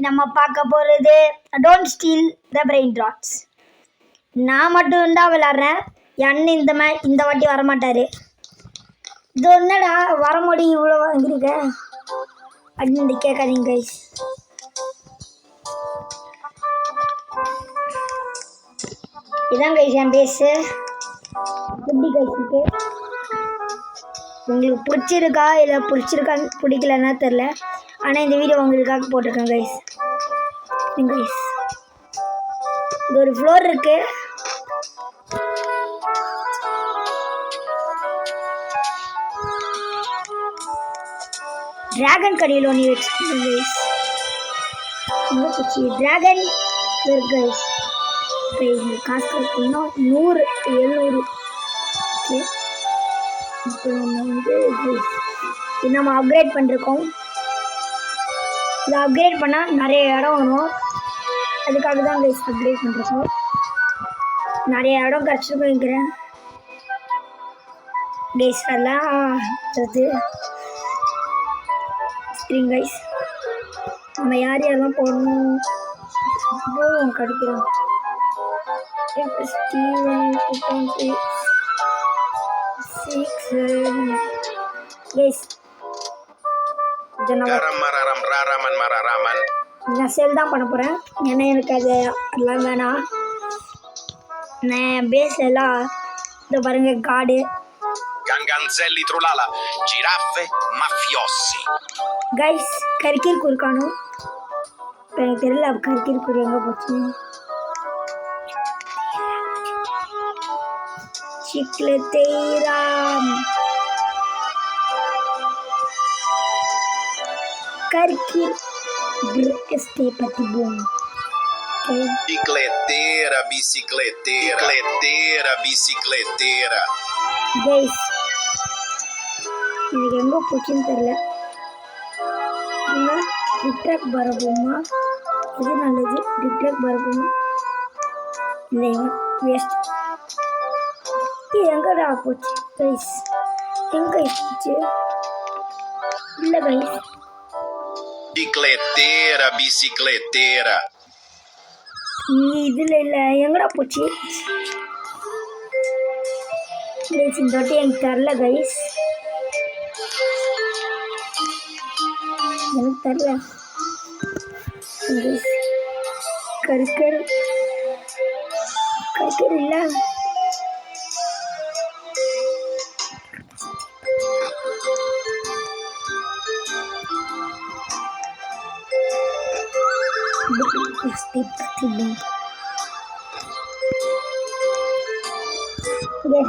நம்ம பார்க்க போகிறது டோன்ட் ஸ்டீல் த பிரெயின் ட்ராட்ஸ். நான் மட்டும் தான் விளாட்றேன். அண்ணன் இந்த வாட்டி வரமாட்டார். இது என்னடா வரமுடி இவ்வளோ வாங்கியிருக்க அப்படின்னு கேட்காதீங்க கைஸ். இதான் கைஸ் என் பேஸு. எப்படி கைஸ் இருக்கு? உங்களுக்கு பிடிச்சிருக்கா இல்லை பிடிக்கலன்னா தெரில. ஆனால் இந்த வீடியோ உங்களுக்காக போட்டிருக்கேன் கைஸ். கைஸ் இது ஒரு ஃப்ளோர் இருக்கு. டிராகன் கடையில் ஒன்று வச்சுருக்கேன் கைஸ். ரொம்ப பிடிச்சி டிராகன் இருக்கு கைஸ். காசு இருக்குன்னா 100 700. ஓகே, இப்போ நம்ம அப்கிரேட் பண்ணிருக்கோம். இதை அப்கிரேட் பண்ணால் நிறைய இடம் வரும். அதுக்காக தான் கைஸ் அப்கிரேட் பண்ணிருக்கோம். நிறைய இடம் கிடச்சிருக்கோம் இருக்கிறேன் கைஸ். எல்லாம் சரிங்க கைஸ், நம்ம யார் யாரெல்லாம் போடணும் கிடைக்கிறோம். நான் சேல் தான் பண்ண போகிறேன். ஏன்னா எனக்கு அது எல்லாம் வேணாம். நான் பேஸ் எல்லாம் இந்த பாருங்க காடு Ganganzelli Trulala, giraffe mafiosi. Guys கரிக்கீர் குறுக்கானும். இப்போ எனக்கு தெரியல கரிக்கீர் குறு எங்கே போச்சு. Chicleteira Carqui este patibum. Bicicleteira, bicicleteira, bicicleteira, bicicleteira. Guys, எனக்கு எங்கே போச்சுன்னு தெரியல. டிக்டாக் பரப்புமா? இது நல்லது. டிக்டாக் பரப்புமா இல்லை வேஸ்ட். எங்கடா போச்சு கைஸ்? எங்கே போச்சு? இல்லை கைஸ், bicicleteira, bicicleteira. இதில் இல்லை. எங்கடா போச்சு கைஸ்? இந்த வாட்டி எனக்கு தெரில கைஸ், எனக்கு தெரில கைஸ். கருக்கர் இல்லை.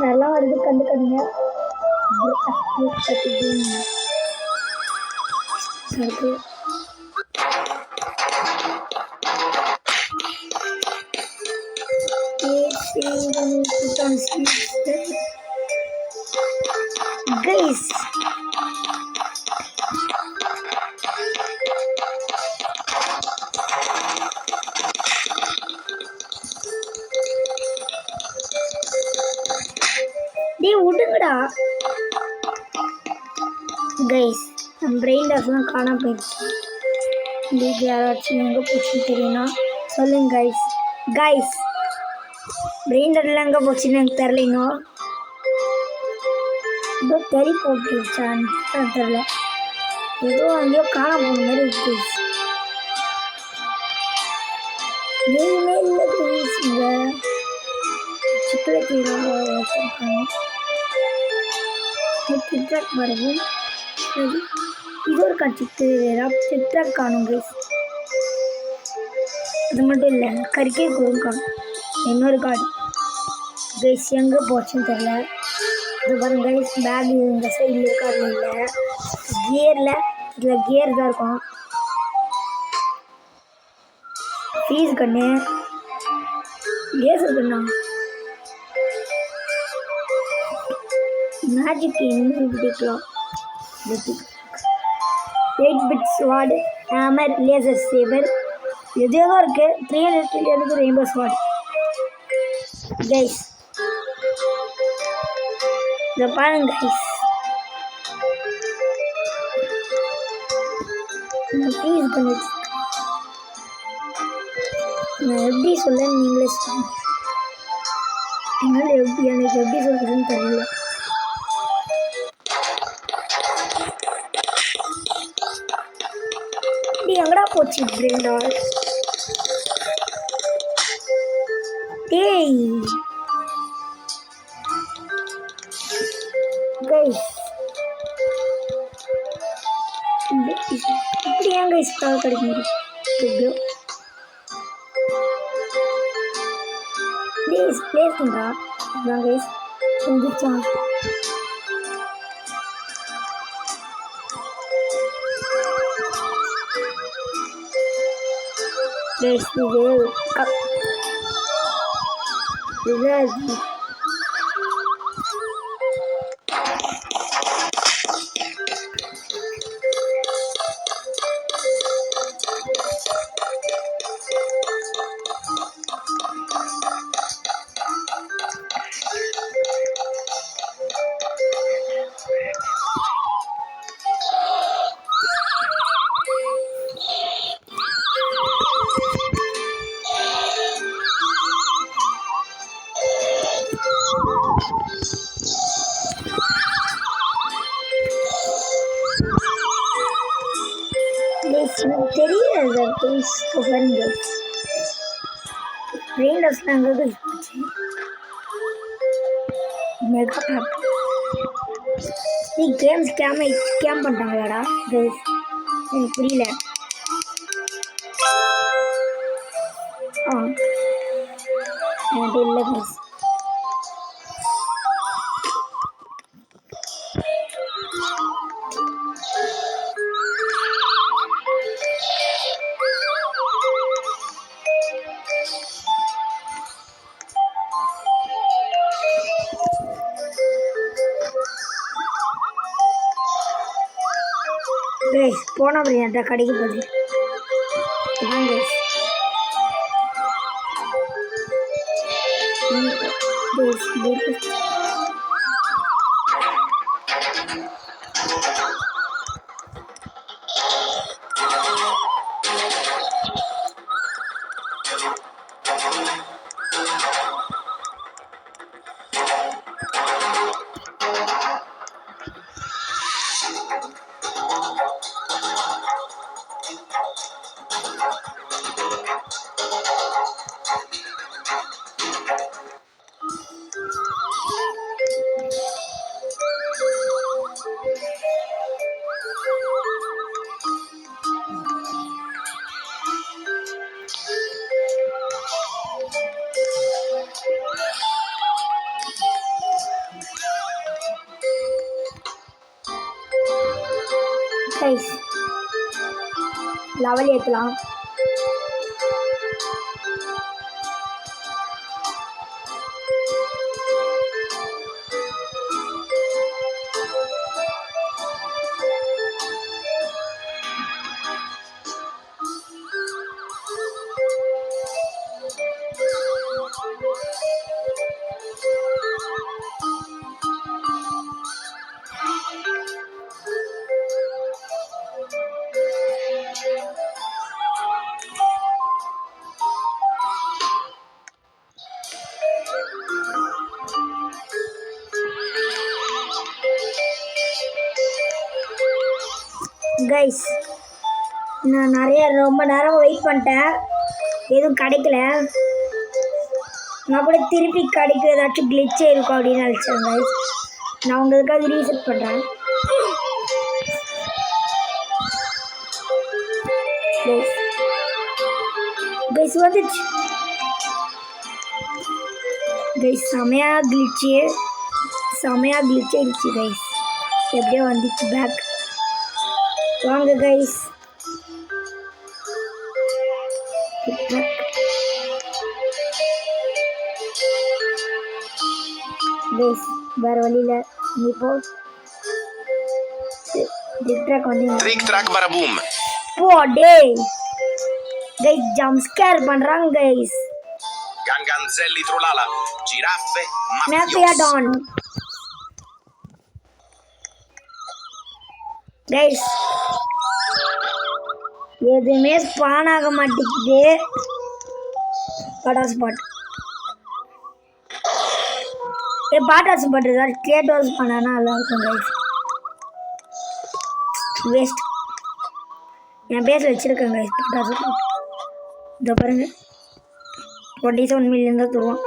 எல்லாம் வருது கண்டுக்கணுங்க. கைஸ் விடுங்கடா கைஸ். நம்ம பிரெயின் டாஸ்லாம் காணாம போயிடுச்சு. உங்களுக்கு யாராச்சும் எங்கே போச்சுன்னு தெரியும்னா சொல்லுங்க கைஸ். கைஸ் பிரெயின் டாஸ்லாம் எங்கே போச்சுன்னு எனக்கு தெரிலிங்க. ஏதோ தெரி போட்டுருச்சான்னு தெரில. ஏதோ அங்கேயோ காணாம போன மாதிரி இருக்கு. எதுவுமே இல்லை கைஸ். இங்கே சிக்கலத்தீரை வச்சுருக்காங்க. டிக்டாக் வரவும் இது ஒரு டிக்டாக் காணும் கைஸ். அது மட்டும் இல்லை, கறிக்கே குறும் காணும். இன்னொரு கார்டு கைஸ் எங்கே போச்சுன்னு தெரில. இது பாருங்க கைஸ், பேக் இந்த சைடில் இருக்காது. இல்லை கியரில், இதில் கியர் தான் இருக்கும். ஃபீஸ் கண்ணு லேசர் கண்ணா, மேஜிக் இன்விடிக்கலாம். 8-bit ஸ்வாட், ஹேமர், லேசர் சேவர், எதோ இருக்கு. 300 ரெயின்போ ஸ்வாட் கைஸ். இதை பாருங்க கைஸ். ஃபீஸ் பண்ணி நான் எப்படி சொல்ல நீங்களே சொல்லுங்க. என்னால் எனக்கு எப்படி சொல்றதுன்னு தெரியல. நீ எங்கடா போச்சு பிரெண்டா? டேய் கைஸ், இப்படி ஏன் கைஸ் கால் கிடைக்க முடியும்? எப்படியோ ப்ளீஸ் ப்ளேஸ் பண்ணுறா. இதுதான் கைஸ் செஞ்சிச்சான். கைஸ் இது தெரியல ப்ளீஸ் சொல்லுங்க. ரெயின்டர்ஸ்லாம் எங்கே போச்சு? மெகா பேப் நீ ஸ்கேம் பண்ணிட்டாங்களாடா கைஸ்? எனக்கு புரியல. என்கிட்ட இல்லை கைஸ். கைஸ் போன பிரியாண்டா கடைக்கு போகுது. கைஸ் லெவல் ஏற்றலாம். கைஸ் நான் ரொம்ப நேரம் வெயிட் பண்ணிட்டேன், எதுவும் கிடைக்கல. நான் கூட திருப்பி கிடைக்கிற ஏதாச்சும் கிளிச்சே இருக்கும் அப்படின்னு நினச்சேன் கைஸ். நான் உங்களுக்காக ரீசெட் பண்ணுறேன். கைஸ் வந்துச்சு கைஸ், செமையாக கிளிச்சிருச்சு கைஸ். எப்படியோ வந்துச்சு பேக். வாங்க கைஸ், கைஸ் வேற வழியில் நீ போ. டிக்ட்ராக் வந்து Trick track baraboom. போ டே கைஸ். ஜம்ப் ஸ்கேர் பண்ணுறாங்க guys. Ganganzelli trulala, giraffe mafiosi. மேப்பியாடான் கைஸ், எதுவுமே ஸ்பான் ஆக மாட்டேங்குது. பாட்டா ஸ்பாட் பாட்டா ஸ்பாட் ஏதாவது கேட்டோஸ் பண்ணா நல்லா இருக்கும் கைஸ். வேஸ்ட் என் பேஸில் வச்சுருக்கேன் கைஸ். பாட்டா ஸ்பாட் இதை பாருங்க 27 மில்லியன் தான் தருவான்.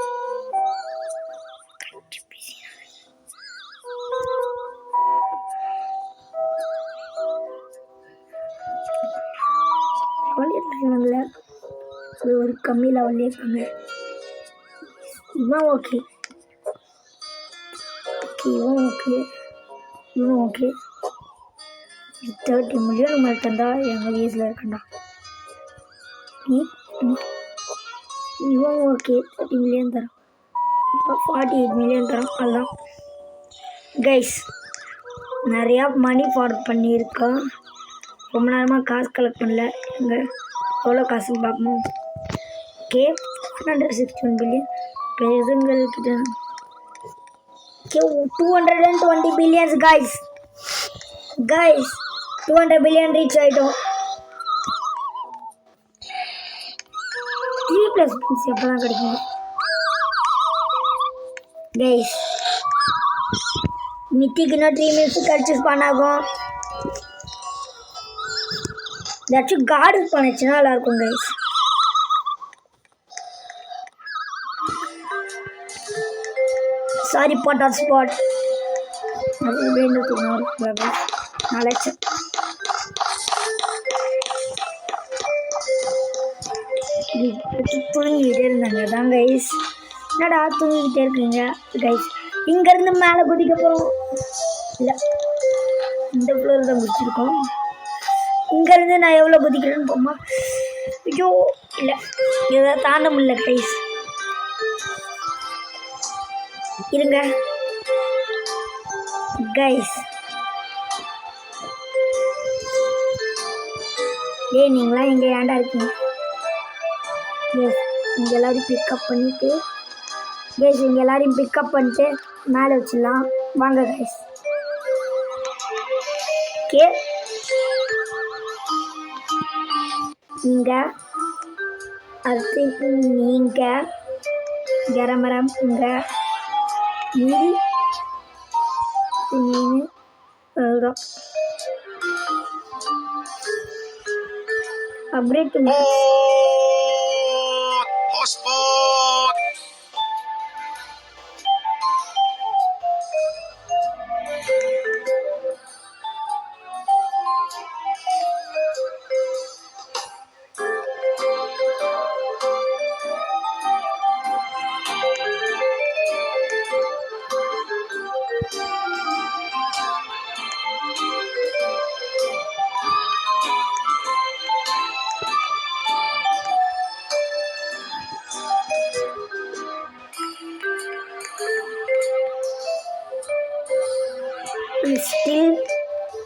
ஒரு கம்மி லெவல்லே இருக்காங்க. இவன் ஓகே இவன் ஓகே இவன் ஓகே 30 மில்லியன் உங்களுக்கு தந்தா எங்கள் வீஸில் இருக்கண்டா. இவன் ஓகே 30 மில்லியன் தரோம். 48 மில்லியன் தரோம். அதுதான் கைஸ் நிறையா மணி ஃபார்வர்ட் பண்ணியிருக்கோம். ரொம்ப நேரமாக காசு கலெக்ட் பண்ணல. இங்கே எவ்வளோ காசுன்னு பார்ப்போம். ஓகே 161 பில்லியன் பெருங்கள்கிட்ட. Okay 220 billions guys 200 billion reach ஆகிட்டோம். 3+ பில்ஸ் எப்போ தான் கிடைக்கும் கைஸ்? மித்திக்கு இன்னும் 3 மினிட்ஸ் கழிச்சு ஸ்பான் ஆகும். ஏதாச்சும் கார்டு பண்ணிச்சுன்னா நல்லாயிருக்கும் கைஸ். சாரி பாட்டா ஸ்பாட் அது நாளைக்கு தூங்கிக்கிட்டே இருந்தாங்க தான் கைஸ். என்னடா தூங்கிக்கிட்டே இருக்கீங்க கைஸ்? இங்கேருந்து மேலே குதிக்க போகிறோம். இல்லை இந்த ஃப்ளோர் தான் குதிச்சிருக்கோம். இங்கேருந்து நான் எவ்வளோ குதிக்கிறேன்னு போமா. ஐயோ இல்லை இதை தாண்ட முடியல கைஸ். இருங்க கைஸ். நீங்களாம் எங்கே ஏண்டா இருக்கீங்க? இங்கே எல்லாரையும் பிக்கப் பண்ணிவிட்டு இங்கே எல்லாரையும் பிக்கப் பண்ணிட்டு மேலே வச்சிடலாம் வாங்க கைஸ். ஓகே இங்கே அடுத்து நீங்கள் கரமரம் இங்கே மீதி மீன் அதுதான் அப்டேட் Hotspot! ஸ்டில்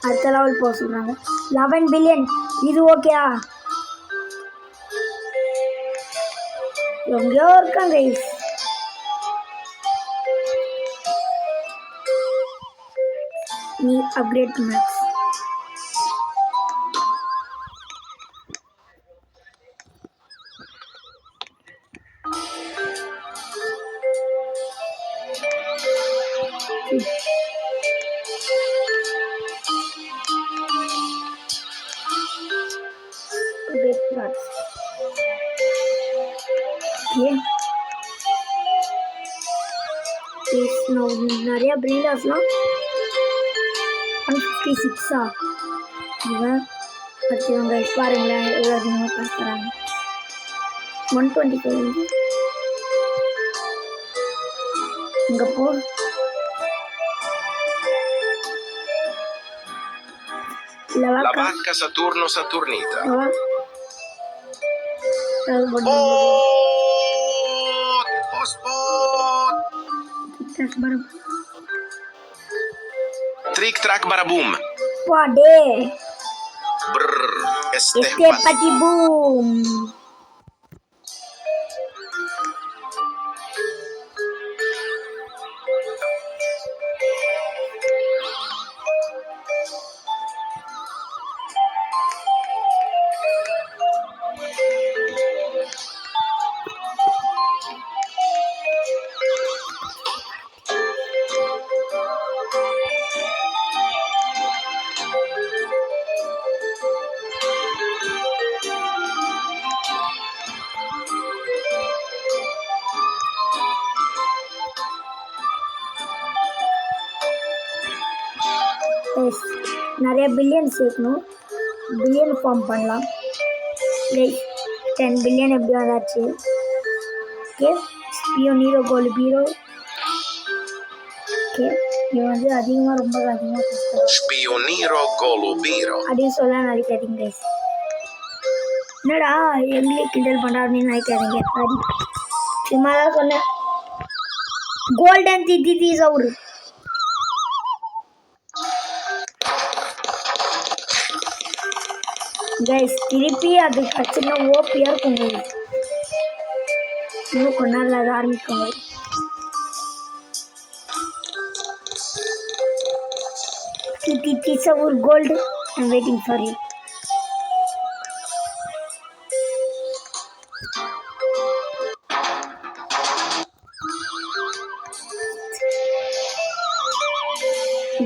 அடுத்த லெவல் போக சொல்கிறாங்க. 11 பில்லியன் இது ஓகேயா? எங்கேயோ இருக்காங்க கைஸ். நீ அப்கிரேட் மேக்ஸ் நிறைய பிரீடர்ஸ்லாம் 156 இவன் வச்சுக்கோங்க. பாருங்களேன் எவ்வளோ அதிகமாக காசு தராங்க. 125 இங்கே போ. La vacca Saturno Saturnita. Hotspot! Trick track baraboom. Pode. Brrr. Este pati boom. நிறைய பில்லியன் சேர்க்கணும். பில்லியன் ஃபார்ம் பண்ணலாம். 10 பில்லியன் எப்படி வந்தாச்சு. ஓகே, ஸ்பியோனீரோ கோல்டு பீரோ. ஓகே, இது வந்து அதிகமாக ரொம்ப அதிகமாக கஷ்டம் Spioniro Golubiro. அப்படின்னு சொல்ல நினைக்காதீங்க கைஸ். என்னடா எங்களே கிண்டல் பண்ணுறா அப்படின்னு நினைக்காதீங்க. அது சும்மா தான் சொன்னேன். கோல்டன் தித்தி சவுரு. கைஸ் திருப்பி அது கட்சினா ஓபியாக இருக்கும். இன்னும் கொஞ்ச நாள் அது ஆரம்பிக்கும். தித்தி சவுர் கோல்டு. I'm waiting for you.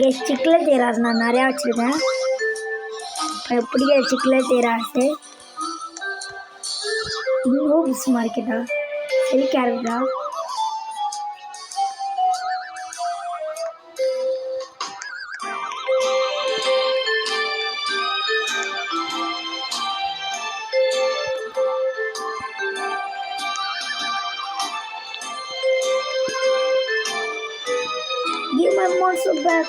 Guys சிக்கல தேராஸ் நான் நிறையா வச்சுருக்கேன். பிடிக்கிற சிக்கல தேராசு நூப்ஸ் மார்க்கெட்டா சரி கேரக்டா. Give my monster back.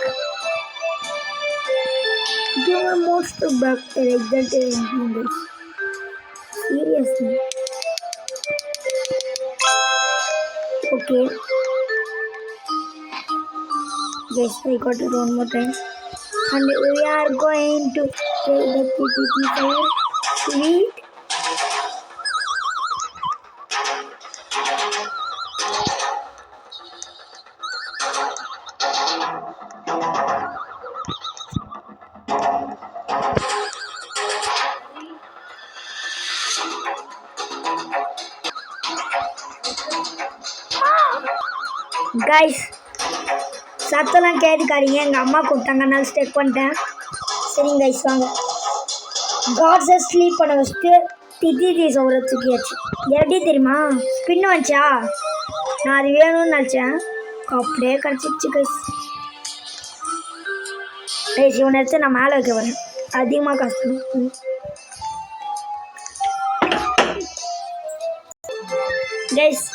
Give my monster back. Like that in this. Seriously. Okay. Yes, I got it one more time. And we are going to take the PPP file. Sweet. Guys சத்தெல்லாம் கேட்டுக்காதீங்க. எங்கள் அம்மா கூப்பிட்டாங்க, நான் stuck பண்ணிட்டேன். சரிங்க guys வாங்க. காட்ஸை sleep பண்ண வச்சுட்டு திட்டி சவுரை தூக்கியாச்சு. எப்படி தெரியுமா, ஸ்பின் வந்துச்சா, நான் அது வேணும்னு நினச்சேன், அப்படியே கிடச்சிச்சு கைஸ். கைஸ் இவனை எடுத்து நான் மேலே வைக்க வரேன். அதிகமாக கஷ்டம். கைஸ்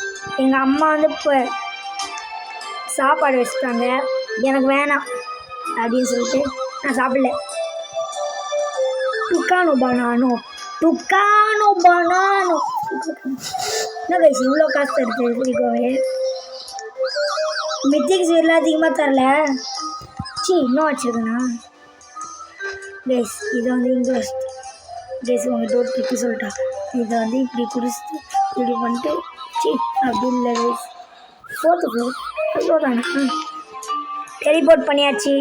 எங்கள் அம்மா வந்து இப்போ சாப்பாடு வச்சுட்டாங்க. எனக்கு வேணாம் அப்படின்னு சொல்லிட்டு நான் சாப்பிடல. டுக்கானோ பனானோ என்ன கைஸ் இவ்வளோ காசு தருது சரிக்கோவே. மித்திக்ஸ் எல்லாம் அதிகமாக தரல. இன்னும் வச்சுருக்கேண்ணா கைஸ். இதை வந்து இன்வெஸ்ட் கைஸ் உங்கள்கிட்ட ஒரு டிக்கு சொல்லிட்டா. இதை வந்து இப்படி குடிச்சிட்டு இப்படி பண்ணிட்டு அப்படி இல்லை கைஸ். 4th floor தானே டெலிபோர்ட் பண்ணியாச்சு.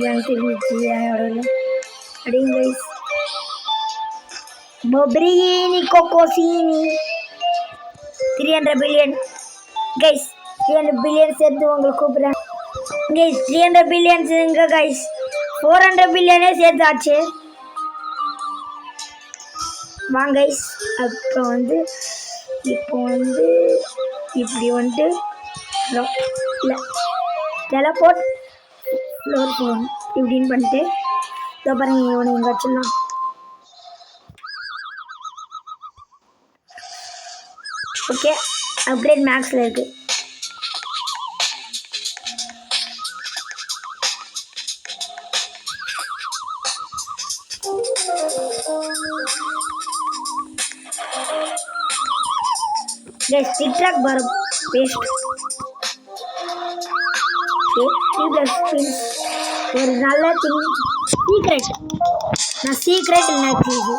எனக்கு தெரிஞ்சிச்சு அப்படிங்க கைஸ். பொப்ரினி கோகோசினி 300 billion guys. 300 பில்லியன் சேர்த்து உங்களுக்கு கூப்பிட்றேன் கைஸ். 300 பில்லியன்ஸ் எங்க கைஸ், 400 பில்லியனே சேர்த்தாச்சு. வாங்க கைஸ். அப்புறம் வந்து இப்போ வந்து இப்படி வந்துட்டு இல்லை டெலபோர்ட் ஃப்ளோர் போகணும் இப்படின்னு பண்ணிட்டு இதோ பாருங்க இவனை இங்கே வச்சிடலாம். ஓகே அப்கிரேட் மேக்ஸில் இருக்குது. Guys, TikTok bar paste. Okay, 3 plus spins. ஒரு நல்ல திங் சீக்ரெட். நான் சீக்ரெட் இல்லை இது.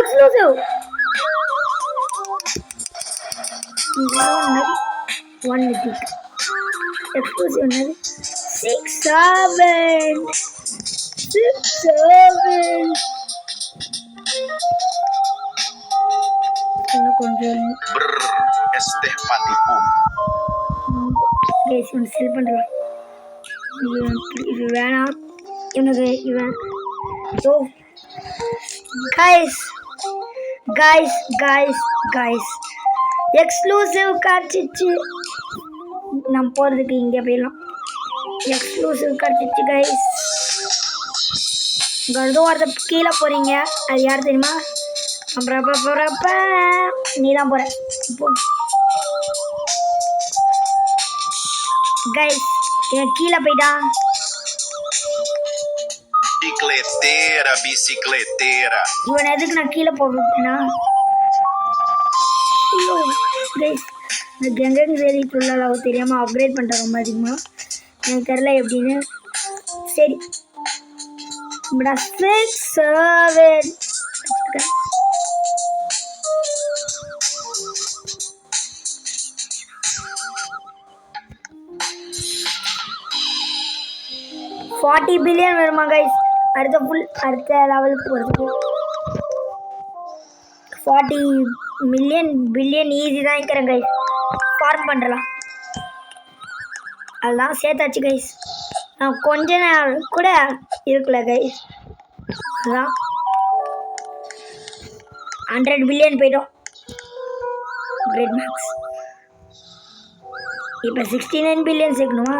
எக்ஸ்க்ளூசிவ். One mythic. எக்ஸ்க்ளூசிவ் என்னது 6 7 கொஞ்சம் செல் பண்ணுறேன். இது வேணாம் எனக்கு இவன். ஸோ கைஸ் எக்ஸ்க்ளூசிவ் கிடச்சிச்சு. நம்ம போகிறதுக்கு இங்கே போயிடலாம். எக்ஸ்க்ளூசிவ் கிடச்சிச்சு கைஸ். இங்கே ஏதோ ஒருத்த கீழே போகிறீங்க, அது யார் தெரியுமா? அப்புறப்ப நீ தான் போகிற இப்போ கைஸ். கீழே போயிட்டா. Bicicleteira, bicicleteira. இவன் எதுக்கு நான் கீழே போட்டேன்னா கைஸ், எனக்கு எங்கெங்க ஏறிட்டு உள்ள அளவு தெரியாமல் அப்கிரேட் பண்ணிட்டேன் ரொம்ப அதிகமாக. எனக்கு தெரில எப்படின்னு. சரி இப்படா 6 7 40 பில்லியன் வருமா கைஸ்? அடுத்த லெவலுக்கு போகிறதுக்கு 40 மில்லியன் பில்லியன் ஈஸி தான் இருக்கிறேன் கைஸ். ஃபார்ம் பண்ணுறலாம், அதெல்லாம் சேர்த்தாச்சு கைஸ். நான் கொஞ்ச நேரம் கூட இருக்குல்ல கைஸ், அதான் 100 பில்லியன் போயிட்டோம். Great max. இப்போ 69 பில்லியன் சேர்க்கணுமா?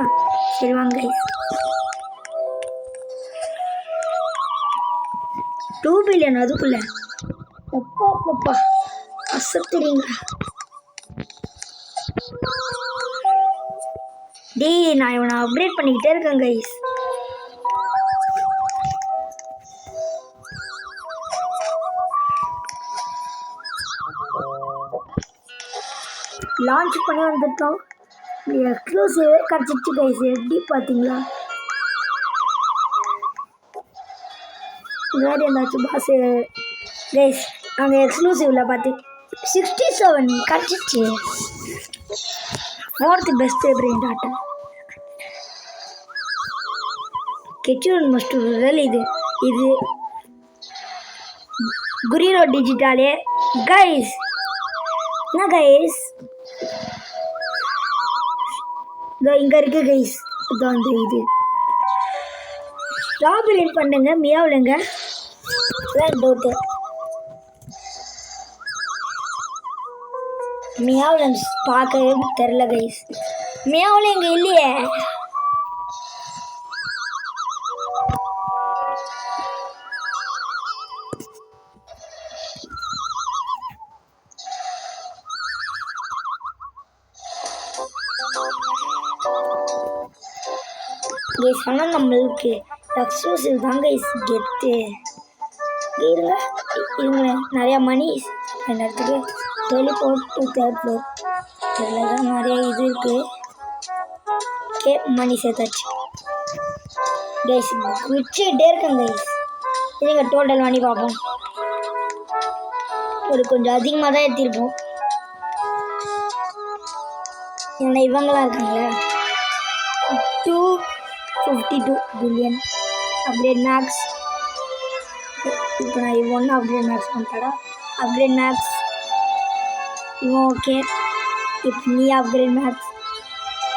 சரி வாங்க கைஸ். 2 பில்லியன் அதுக்குள்ள. அப்பா அசத்துறீங்க. டேய் நான் இவனை அப்டேட் பண்ணிக்கிட்டே இருக்கேன் கைஸ். லான்ச் பண்ணி வந்துட்டோம். எக்ஸ்க்ளூசிவே கிடச்சிச்சு கைஸ். எப்படி பார்த்தீங்களா? வேறு ஏதாச்சும் பாஸ் கைஸ் அந்த எக்ஸ்க்ளூசிவில் பார்த்து 67 கிடச்சிச்சு. 4th பெஸ்ட் பிரெயின் டாட்டா கெச்சூன் மஸ்டூரல். இது குரீரோ டிஜிட்டாலே கைஸ். என்ன கைஸ் இதோ இங்கே இருக்கு கைஸ். இதோ அந்த இது ஸ்ட்ராபெரி பண்ணுங்க மியாவுலங்க. அதான் டவுட்டு. மியாவுலன்ஸ் பார்க்கவே தெரில கைஸ். மியாவில் இங்கே இல்லையே. கைஸ் ஆனால் நம்மளுக்கு எக்ஸ்க்ளூசிவ் தான் கைஸ் கெத்து. இருங்க நிறையா மணி அந்த இடத்துக்கு டெலிபோர்ட் டு 3rd floor. இதில் தான் நிறையா இது இருக்குது. ஓகே மணி சேர்த்தாச்சு கைஸ். வச்சுக்கிட்டே இருக்கேன் கைஸ். இதுங்க டோட்டல் மணி பார்ப்போம். கொஞ்சம் அதிகமாக தான் ஏற்றிருப்போம். ஏன்னா இவங்களாம் இருக்காங்களே 252 பில்லியன் அப்கிரேட் மேக்ஸ். இப்போ நான் இவன் அப்கிரேட் மேக்ஸ் பண்ணிட்டாடா. அப்கிரேட் மேக்ஸ் இவன் ஓகே. இப்போ நீ அப்கிரேட் மேக்ஸ்.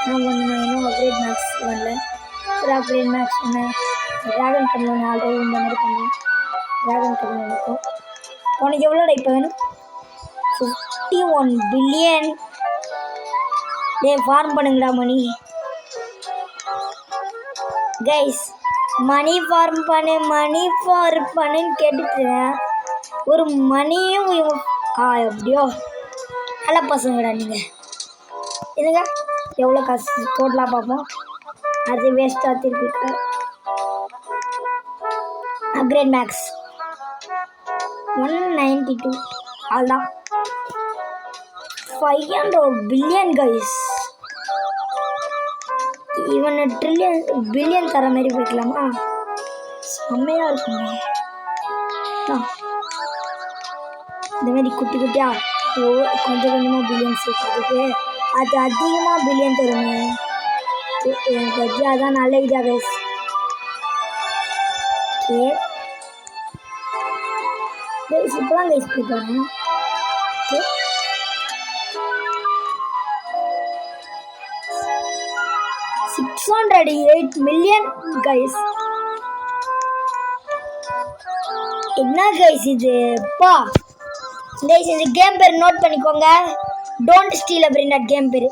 நான் இன்னும் அப்கிரேட் மேக்ஸ் வரல. ஒரு அப்கிரேட் மேக்ஸ் பண்ணேன். ட்ராகன் கன் ஒன்று ஆல்ரெடி இந்த மாதிரி பண்ணேன். ட்ராகன் கன் இருக்கும். உனக்கு எவ்வளோடா இப்போ வேணும்? 51 பில்லியன். ஃபார்ம் பண்ணுங்கடா மணி கைஸ். மணி ஃபார்ம் பண்ணுன்னு கேட்டுக்கிறேன். ஒரு மணியும் எப்படியோ நல்ல பசங்கடா நீங்கள். இதுங்க எவ்வளோ காசு டோட்டலாக பார்ப்போம். அது வேஸ்ட்டாக திருப்பி. அப்கிரேட் மேக்ஸ் 192 அதுதான் 500 பில்லியன் கைஸ். இவனை பில்லியன் தர மாதிரி போய்க்கலாமா? செம்மையாக இருக்குமே. இந்த மாதிரி குட்டி குட்டியாக கொஞ்சம் கொஞ்சமாக பில்லியன் சேர்க்கறதுக்கு அது அதிகமாக பில்லியன் தருங்க. எனக்கு அதான் நல்ல இதா கைஸ். ஓகே கைஸ் இப்போதான் கைஸ் போயிட்டு வரேன். Okay 608 million guys. என்ன கைஸ் இது? பா கைஸ் இந்த கேம் பேர் நோட் பண்ணிக்கோங்க. Don't steal a brain rot game பேரு.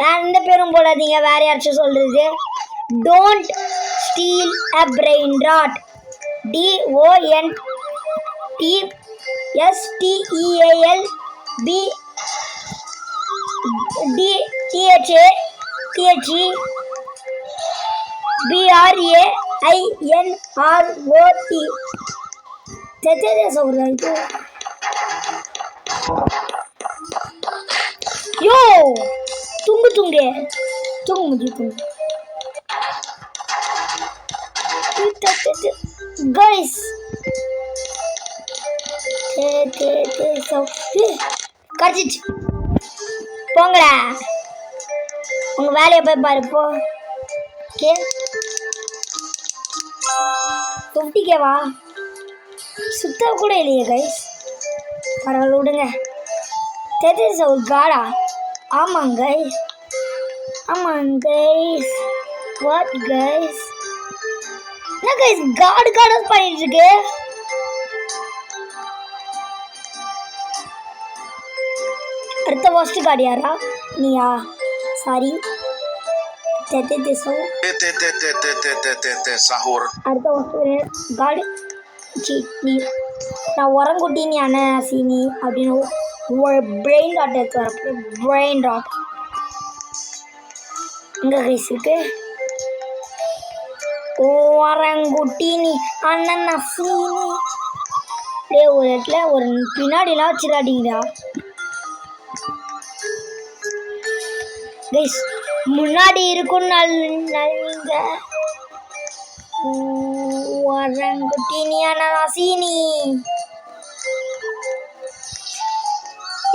எந்த பேரும் போடாதீங்க, வேற யாராச்சும் சொல்றது. Don't steal a brain rot. DONTSTEALBRAINROT. இது யோ தூங்கு தூங்கு தூங்கு முடியும் தூங்கு. Guys, கடிச்சிச்சு. போங்கடா, உங்க வேலையை போய் பாரு போ. ஓகே 50K சுத்த கூட இல்லையே கைஸ். பரவாயில்ல விடுங்க. தெரிஞ்ச ஒரு காடா. ஆமாங்க கைஸ், ஆமாங்க கைஸ். வாட் கைஸ், என்ன கைஸ் காடு பண்ணிட்டு இருக்கு. அடுத்த ஃபர்ஸ்ட் கார்டு யாரா? நீயா? சாரி. Sahur. அடுத்த ஃபர்ஸ்ட் கார்டு நீ. நான் உரங்குட்டி நீ அண்ணன் சீனி அப்படின்னு ஒரு பிரெயின் ராட் எடுத்து வரப்போ பிரெயின் ராட் எங்க கைஸ் இருக்கு? உரங்குட்டி நீ அண்ணன் சீனி. டே ஒரு இடத்துல ஒரு பின்னாடிலாம் வச்சிடாதீங்கடா கைஸ். முன்னாடி இருக்கும் நல்ல உரங்குட்டி நீ அண்ணன் சீனி.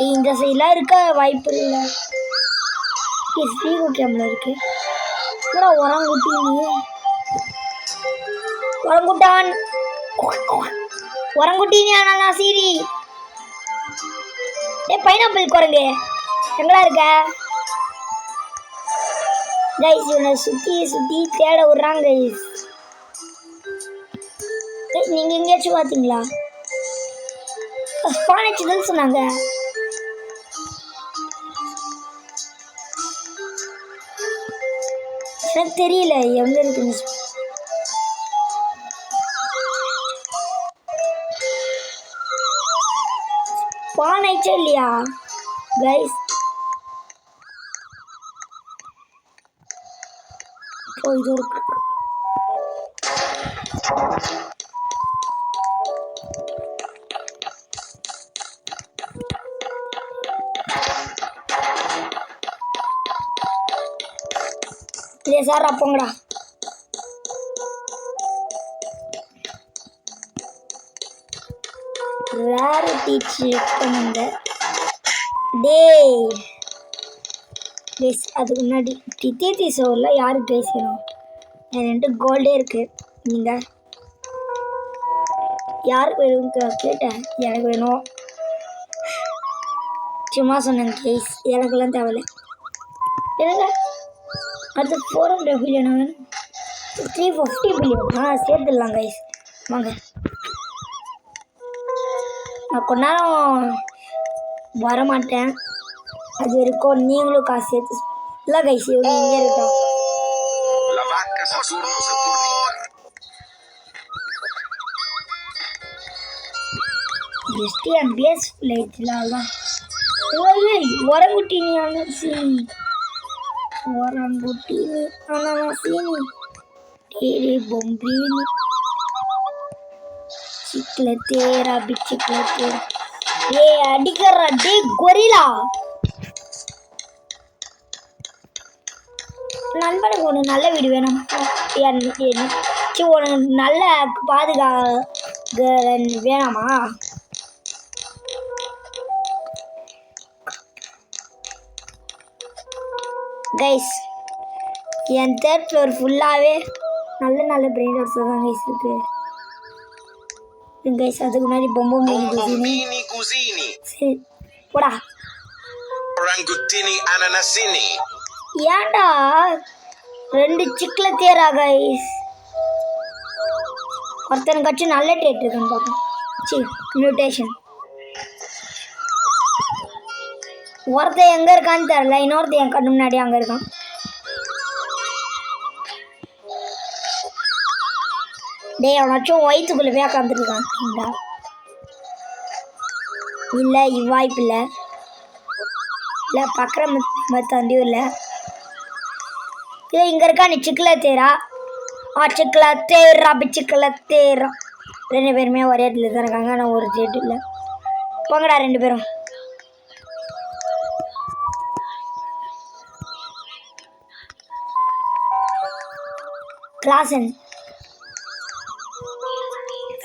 இந்த சைட்லாம் இருக்க வாய்ப்பு இல்லை. ஸ்ரீகு கேமரா இருக்கு. உரங்குட்டி நீ உரங்குட்டான் உரங்குட்டி நீ அண்ணா சீனி. ஏ பைனாப்பிள் குரங்கு எங்கடா இருக்க கைஸ்? இவனை சுற்றி சுற்றி தேட விட்றாங்க கைஸ். நீங்கள் எங்கேயாச்சும் பார்த்தீங்களா? ஸ்பானிச்சுன்னு சொன்னாங்க. எனக்கு தெரியல எங்கே இருக்குன்னு. ஸ்பானிச்சா இல்லையா கைஸ்? இது ஒரு இதே சார் அப்போங்கடா. ரேரிட்டி பண்ணுங்க டே கைஸ். அதுக்கு முன்னாடி டிடி ஷோவில் யாருக்கு பேசணும்? என்கிட்ட கோல்டே இருக்கு. நீங்கள் யாருக்கு வேணும் கேட்டேன். எனக்கு வேணும் சும்மா சொன்னேங்க கைஸ். எனக்குலாம் தேவையில்லை. என்னங்க அது 400 பில்லியன் வேணும். 350 பில்லியன் சேர்த்துடலாம் கைஸ். வாங்க, நான் கொஞ்ச நேரம் வரமாட்டேன். அது வரைக்கும் நீங்களும் காசு சேர்த்து இல்லை கைஸ். இங்கே இருக்கோம். ஜஸ்ட் பிஎஸ் லைட்லாம் உரங்குட்டி நீ அண்ணா சீனி. உரங்குட்டி நீ அண்ணா சீனி. டேரி பொம்பீனி சிக்கல தேரா பிச்சிக்கல தேரா. ஏ அடிக்கிற டே கொரிலா. நண்பனுக்கு ஒன்று நல்ல வீடு வேணும். உனக்கு நல்ல வேணாமா? கைஸ் என் 3rd floor ஃபுல்லாகவே நல்ல பிரெயின் ராட்ஸ் தான் கைஸ் இருக்கு கைஸ். அதுக்கு முன்னாடி பொம்பொம்பினி குசினி. சரி போடா. Orangutini ananasini. ஏன்டா 2 சிக்கல தேரா கைஸ். ஒருத்தனுக்காச்சும் நல்ல டேட் இருக்குன்னு பார்ப்போம். மியூட்டேஷன். ஒருத்தன் எங்கே இருக்கான்னு தெரில, இன்னொருத்தன் என் கண்ணு முன்னாடி அங்கே இருக்கான். டேய் அவனாச்சும் வயிற்றுக்குள்ளே போய் உட்காந்துருக்கான். இல்லை இவ்வாய்ப்பு இல்லை, இல்லை பக்கற மத்தாண்டியும் இல்லை. இல்லை இங்கே இருக்கா நீ சிக்கல தேரா. சிக்கல தேரா சிக்கல தேரா. 2 பேருமே ஒரே இடத்துல தான் இருக்காங்க, ஆனால் ஒரு ரேட்டு இல்லை. போங்கடா 2 பேரும். கிளாசன்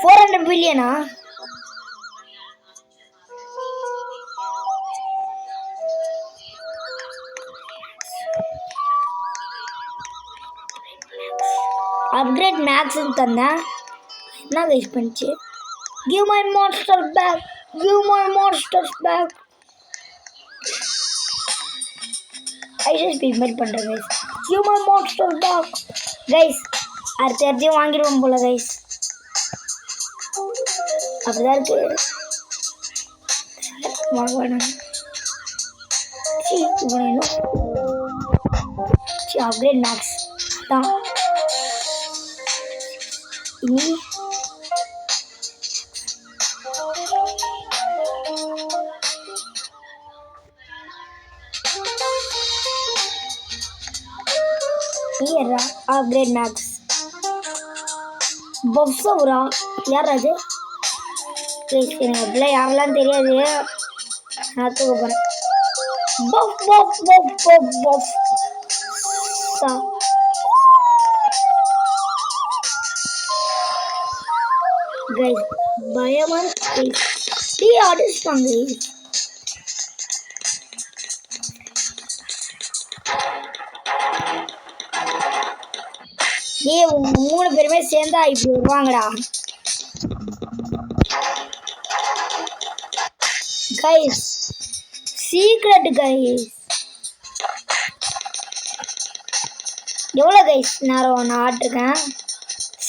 400 பில்லியனா? அப்கிரேட் மேக்ஸ்ன்னு தந்தேன். என்ன கைஸ் பண்ணிச்சு? Give my monster back, give my monsters back. ISP mail பண்ணுறேன் guys. Give my monster back guys. அடுத்த வாங்கிடுவோம் போல கைஸ். அப்படிதான் இருக்கு. வாங்க வேணாம். அப்கிரேட் மேக்ஸ் தான். இனி அப்கிரேட் மேக்ஸ் பஃப்ஸா யார் அது? எனக்கு அப்படிலாம் யாரெல்லாம் தெரியாது, நான் தூக்க போகிறேன். Puff puff puff puff puff guys. பயமான அடிச்சிட்டாங்க. உங்க 3 பேருமே சேர்ந்தா இப்படி வருவாங்கடா கைஸ். Secret guys. எவ்வளோ கைஸ் நேரம் நான் ஆட்டிருக்கேன்.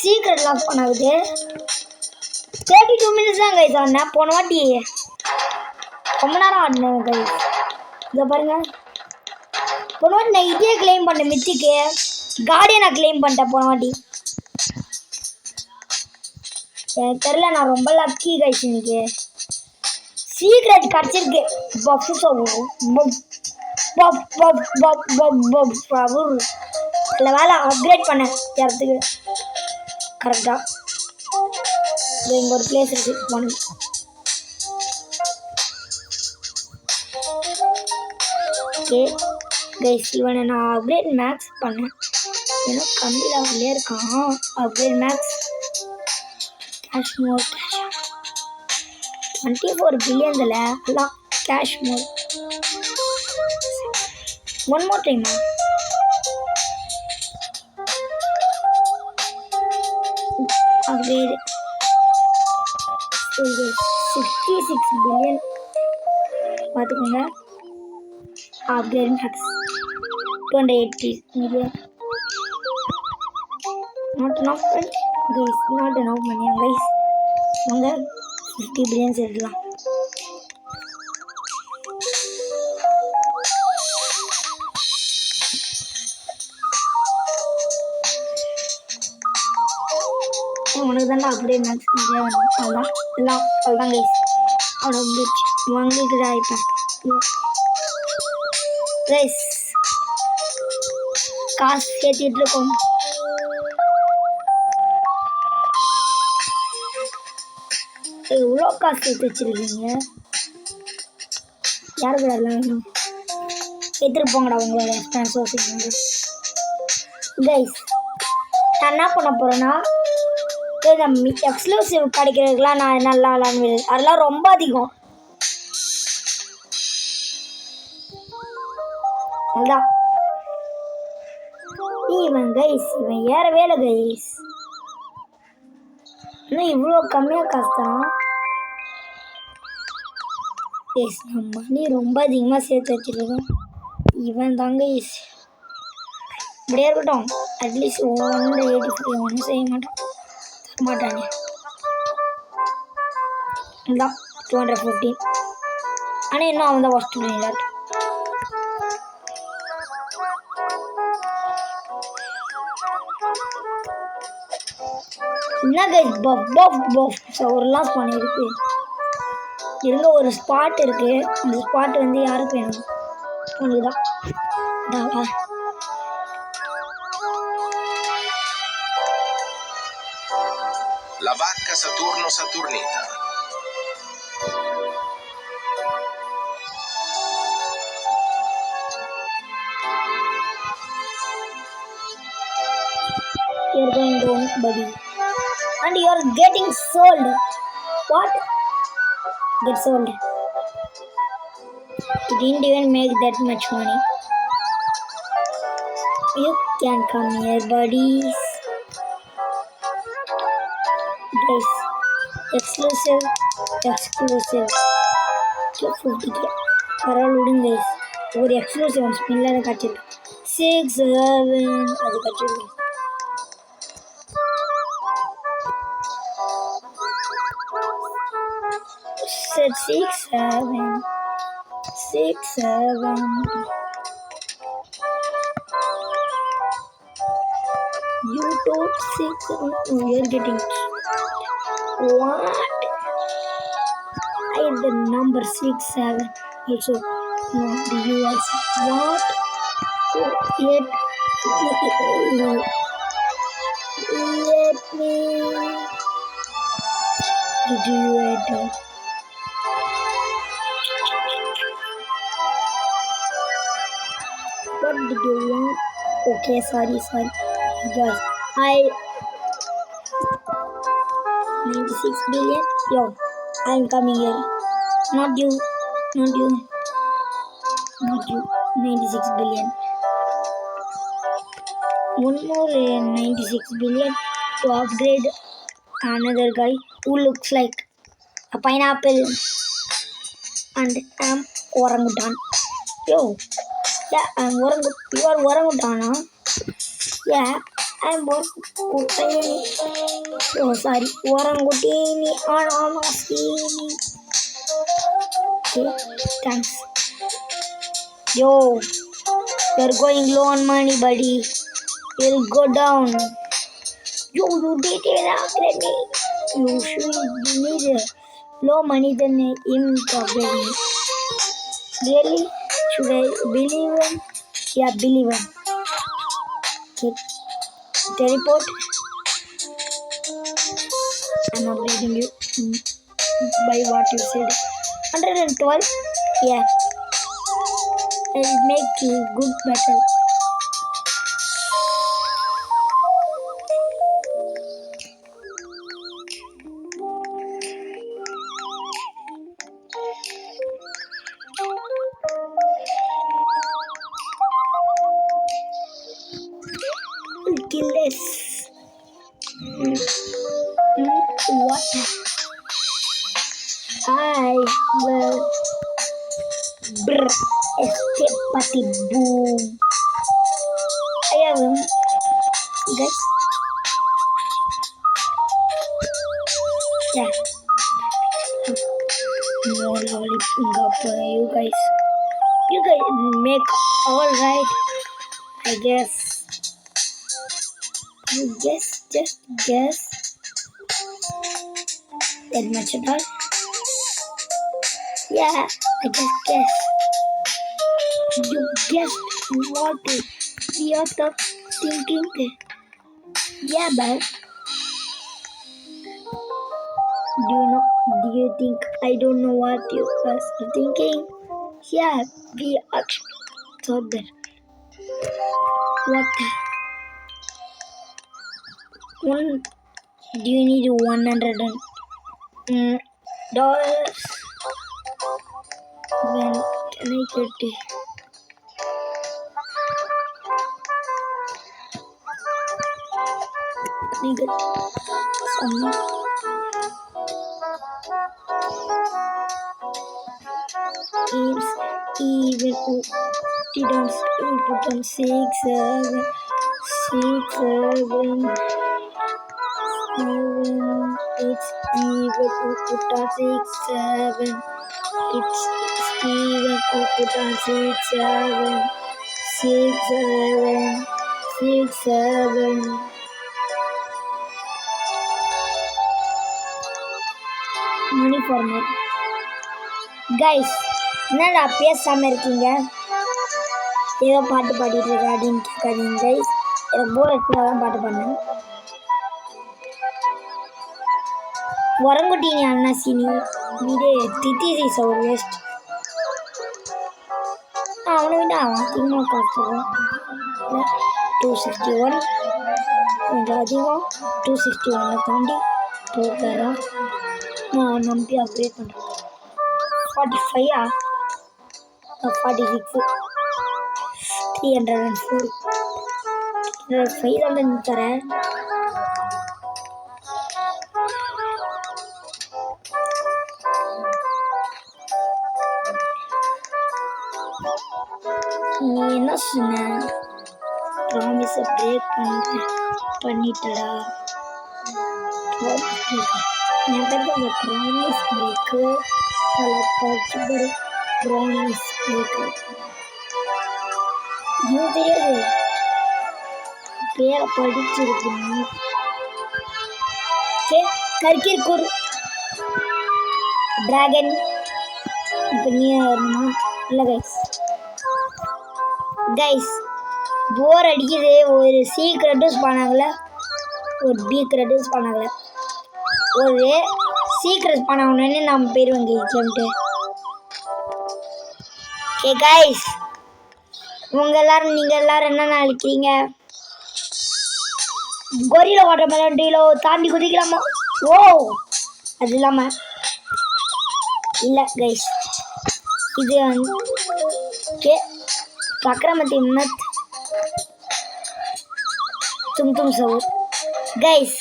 சீக்ரெட் லாக் பண்ணாகுது. 32 மினிட்ஸ் தான் கைஸ் ஆடினேன். போன வாட்டி ரொம்ப நேரம் ஆடினேன் கைஸ். இதை பாருங்க, போன வாட்டி நான் இதே கிளைம் பண்ணேன். மித்திக்கு கார்டியை நான் கிளைம் பண்ணிட்டேன் போன வாட்டி. எனக்கு தெரில, நான் ரொம்ப லக்கி கைஸ். இன்னைக்கு சீக்ரெட் கிடச்சிருக்கு. பஃப் நல்ல வேலை அப்கிரேட் பண்ணேன் இடத்துக்கு கரெக்டாக. இங்கே ஒரு பிளேஸ் இருக்கு போனது. ஓகே கைஸ், இவனை நான் அப்கிரேட் மேக்ஸ் பண்ணேன். ஏன்னா கம்மி லெவல்லே இருக்கான். Upgrade max cash more. 24 பில்லியன்ல எல்லாம் cash more. One more time. Upgrade 66 billion பார்த்துக்கோங்க. Upgrade max 280 million. Not enough guys, not enough மணியா கைஸ். வாங்க 50 பில்லியன்ஸ் எடுக்கலாம். உனக்கு தானே அப்படியே மேக்ஸ் நிறையா வேணும். அவ்வளோதான் கைஸ். அவ்வளோ முடிச்சு உங்களுக்கு தான் ஆயிப்பேன் கைஸ். காசு சேர்த்திட்டு இருக்கோம். எவ்வளோ காசு சேர்த்து வச்சுருக்கீங்க? யாருக்கு எல்லாம் வேணும்? எடுத்துகிட்டு போங்கடா உங்களோட எக்ஸ்பென்ஸ் கைஸ். நான் என்ன பண்ண போகிறேன்னா, எக்ஸ்க்ளூசிவ் கிடைக்கிறதுக்குலாம் நான் நல்லா விளாண்டு, அதெல்லாம் ரொம்ப அதிகம். அதுதான் இவன் கைஸ், இவன் ஏறவே இல்லை கைஸ். இன்னும் இவ்வளோ கம்மியாக காசு தான் கைஸ். நம்ம மணி ரொம்ப அதிகமாக சேர்த்து வச்சுருக்கோம். இவன் தாங்க கைஸ். இப்படியே இருக்கட்டும். அட்லீஸ்ட் 185 ஒன்றும் செய்ய மாட்டான், தர மாட்டானே. இதான் 215. ஆனால் இன்னும் அவன் தான் ஒஸ்ட் பிரெயின் ராட். என்ன கைஸ் பஃப் பஃப் பஃப் ஒரு லாஸ் பண்ணியிருக்கு. இருங்க ஒரு ஸ்பாட் இருக்கு. அந்த ஸ்பாட் வந்து யாருக்கு வேணும்? உனக்கு தான். வா La vacca Saturno Saturnita. You're going down, buddy. And you're getting sold. What? Get sold. You didn't even make that much money. You can come here, buddies. Guys, exclusive. 50k. பரவாயில்ல guys. ஒரு exclusive one ஸ்பின்ல காட்சிருக்கு. 6 7 அது காட்சிருக்கு. Said 6 7 6 7. You told 6 7. Oh, you're getting what? I had the number 6 7. Also, no, the US. What? Yet me. Did you hate it? What did you want? Okay, sorry. Guys, I 96 billion. Yo, I'm coming here. Not you. 96 billion. One more 96 billion to upgrade another guy who looks like a pineapple and I'm orangutan. Yo, yeah, I'm orangutan. You are orangutan, huh? Yeah, I'm orangutan. Oh, sorry, orangutini, orangutan. Okay, thanks. Yo, you're going low on money, buddy. You'll go down. You did it after me. You need low money than him probably. Really? Should I believe him? Yeah, believe him. Okay. Teleport. I'm upgrading you by what you said. 112? Yeah. I'll make a good battle. Kill this. What? I will escape party boom. I have him, guys. Yeah. No lollipop, you guys make all right. I guess. You just guess. That much at all? Yeah, I just guess. You guessed what we are thinking. Yeah, but do you think I don't know what you guys are thinking? Yeah, we actually thought that. What? Do you need $100? When can I get it? Can I get some? It's even put on 6 7 6 7 7 It's Steven who put on 6-7. It's Steven who put on 6-7. 6-7. 6-7. Money for me. Guys, என்னடா பேசாம இருக்கீங்க? ஏதோ பாட்டு பாடிட்டு இருக்க அப்படின்னு கேட்காதீங்க guys. எனக்கு போர் அடிச்சா தான் பாட்டு பாடினேன். வரங்குட்டி நீ அண்ணா சீனி வீடு தித்தி ஒரு வேஸ்ட். அவனை விட அவன் அதிகமாக காசு 261 கொஞ்சம் அதிகம். 261 தாண்டி போகிறா நான் நம்பி அப்டேட் பண்ணுறேன். 45 46 304 5 தான் தரேன். நீ என்ன சொன்ன? ப்ராமிஸை பிரேக் பண்ணிட்டடா. என் பேர் தான் அந்த ப்ராமிஸ் பிரேக்கு. படிச்சு ப்ராமிஸ் பிரேக்கு இன்னும் தெரியாது. பேரை படிச்சிருக்கணும். கற்கிற்கூர் டிராகன். இப்போ நீ வரணுமா? இல்லை கைஸ் போர் அடிக்குது. ஒரு சீக்ரெட்டும் பண்ணாங்கல்ல, ஒரு பீக்ரெட்டும் பண்ணாங்கல்ல. ஒரு சீக்ரெட் பண்ணாங்கன்னு நம்ம போயிடுவோம் கேம்ட்டு. ஓகே கைஸ், நீங்கள் எல்லாரும் என்ன நினைக்கிறீங்க? கொரிலா வாட்டர் மெலன் டீலோ தாண்டி குதிக்கலாமா? ஓ அது இல்லாமல் இல்லை கைஸ், இது ஓகே பக்ரமத்தி மத் தும் சவுர். கைஸ்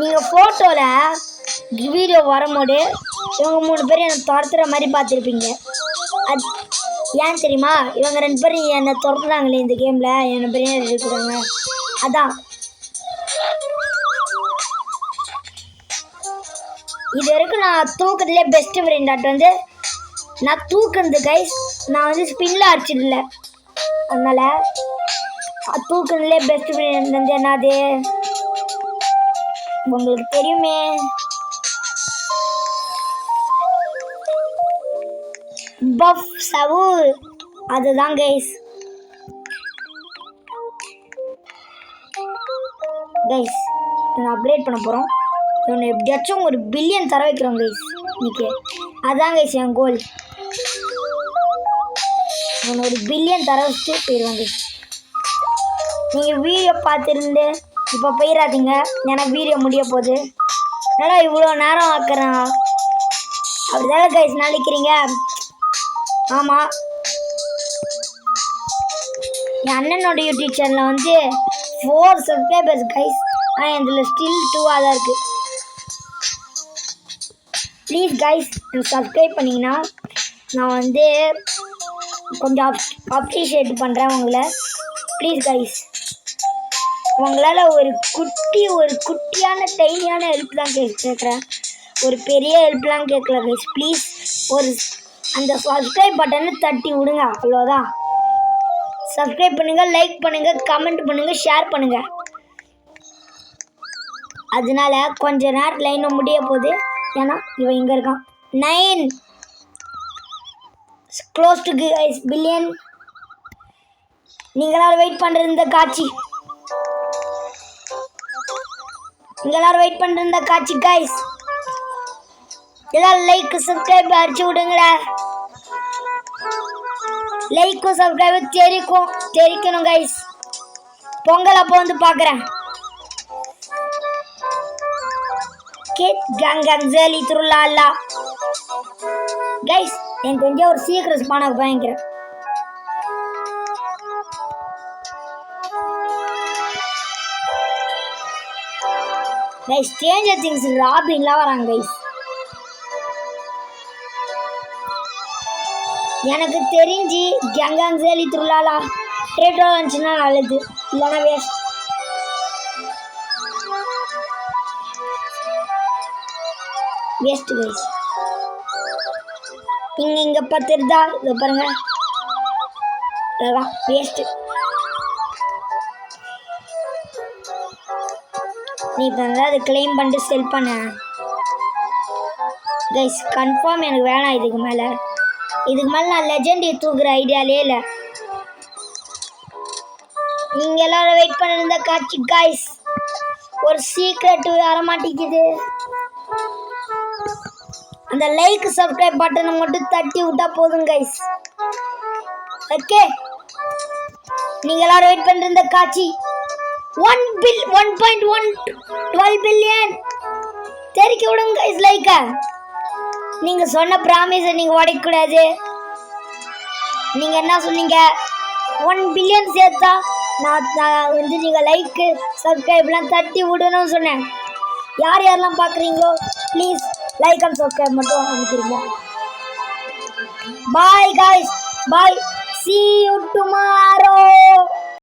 நீங்கள் ஃபோட்டோவில் வீடியோ வரும்போது இவங்க 3 பேரும் என்னை துரத்துற மாதிரி பார்த்துருப்பீங்க. அது ஏன் தெரியுமா? இவங்க 2 பேரும் என்னை துரத்துனாங்களே இந்த கேமில், என்னை பேரையும் இருக்கிறாங்க. அதான் இது வரைக்கும் நான் தூக்கத்துலேயே பெஸ்ட்டு ஃப்ரெண்ட் ஆட் வந்து நான் தூக்குறது கைஸ். நான் வந்து ஸ்பின்ல அடிச்சிடல, அதனால் தூக்குறதுலே பெஸ்ட் ஃப்ரெண்ட் வந்து என்னது உங்களுக்கு தெரியுமே. பஃப் சவுர் அதுதான் கைஸ். நான் அப்கிரேட் பண்ண போகிறோம். இவனை எப்படியாச்சும் ஒரு பில்லியன் தர வைக்கிறோம் கைஸ் இன்னைக்கு. அதான் கைஸ் என் கோல். இவனை ஒரு பில்லியன் தர வச்சுட்டு போயிடுவாங்க. நீங்கள் வீடியோ பார்த்துருந்து இப்போ போயிடாதீங்க, ஏன்னா வீடியோ முடிய போகுது. என்னடா இவ்வளோ நேரம் ஆக்குறேன் அப்படிதானே கைஸ் நினைக்கிறீங்க? ஆமாம், என் அண்ணனோட யூடியூப் சேனலில் வந்து 4 சப்ஸ்கிரைபர்ஸ் கைஸ். ஆனால் இதில் ஸ்டில் 2ஆக தான் இருக்குது. ப்ளீஸ் கைஸ் சப்ஸ்கிரைப் பண்ணிங்கன்னா நான் வந்து கொஞ்சம் அப்ரிஷியேட் பண்ணுறேன் உங்களை. ப்ளீஸ் கைஸ், உங்களால் ஒரு குட்டியான டைனியான ஹெல்ப் தான் கேட்குறேன், ஒரு பெரிய ஹெல்ப்லாம் கேட்கல கைஸ். ப்ளீஸ் ஒரு அந்த சப்ஸ்கிரைப் பட்டனை தட்டி விடுங்க, அவ்வளோதான். சப்ஸ்கிரைப் பண்ணுங்கள், லைக் பண்ணுங்கள், கமெண்ட் பண்ணுங்கள், ஷேர் பண்ணுங்கள். அதனால கொஞ்ச நேரத்தில் இன்னும் முடிய போகுது, ஏன்னா இவன் இங்கே இருக்கான். 9 க்ளோஸ் டு பில்லியன். நீங்களால் வெயிட் பண்ணுற இந்த காட்சி, கைஸ். எல்லாரும் லைக் சப்ஸ்கிரைப் அடிச்சு விடுங்கடா. லைக்கும் சப்ஸ்கிரைப் தெரிக்கணும் கைஸ். பொங்கல் அப்போ வந்து பார்க்குறேன். ஜலி திருவிழா கைஸ், எனக்கு கொஞ்சம் ஒரு சீக்கிரம் ஸ்பானாக பயங்கிறேன். கைஸ் ஸ்ட்ரேஞ்சர் திங்ஸ் ராபின்லாம் வராங்க கைஸ். எனக்கு தெரிஞ்சு ஜலி திருவிழா ரேட்டோ வந்துச்சுன்னா நல்லது, இல்லைன்னா வேஸ்ட். Waste guys. இங்க பார்த்துருதா இதை பாருங்க, இதெல்லாம் வேஸ்ட். நீ இப்போ அதை கிளைம் பண்ணிட்டு செல் பண்ண கைஸ். கன்ஃபார்ம் எனக்கு வேணாம் இதுக்கு மேலே நான் லெஜெண்ட் தூக்குற ஐடியாலே இல்லை. நீங்கள் எல்லாரும் வெயிட் பண்ணிருந்த காட்சி கைஸ், ஒரு சீக்ரெட் வரமாட்டேங்குது. அந்த லைக் சப்ஸ்கிரைப் பட்டனை மட்டும் தட்டி விட்டா போதும் கைஸ். ஓகே, நீங்கள் எல்லாரும் வெயிட் பண்ணிருந்த காட்சி 1.12 பில்லியன் தெரிக்க விடுங்க கைஸ். லைக்க நீங்க சொன்ன ப்ராமிஸை நீங்க உடைக்கக்கூடாது. நீங்க என்ன சொன்னீங்க? 1 பில்லியன் சேர்த்தா நான் வந்து நீங்க லைக் சப்ஸ்கிரைப்லாம் தட்டி விடணும்னு சொன்னேன். யார் யாரெல்லாம் பார்க்குறீங்களோ ப்ளீஸ் லைக் அண்ட் சப்ஸ்கிரைப் மட்டும் அனுப்பிடுங்க. Bye guys, bye, see you tomorrow.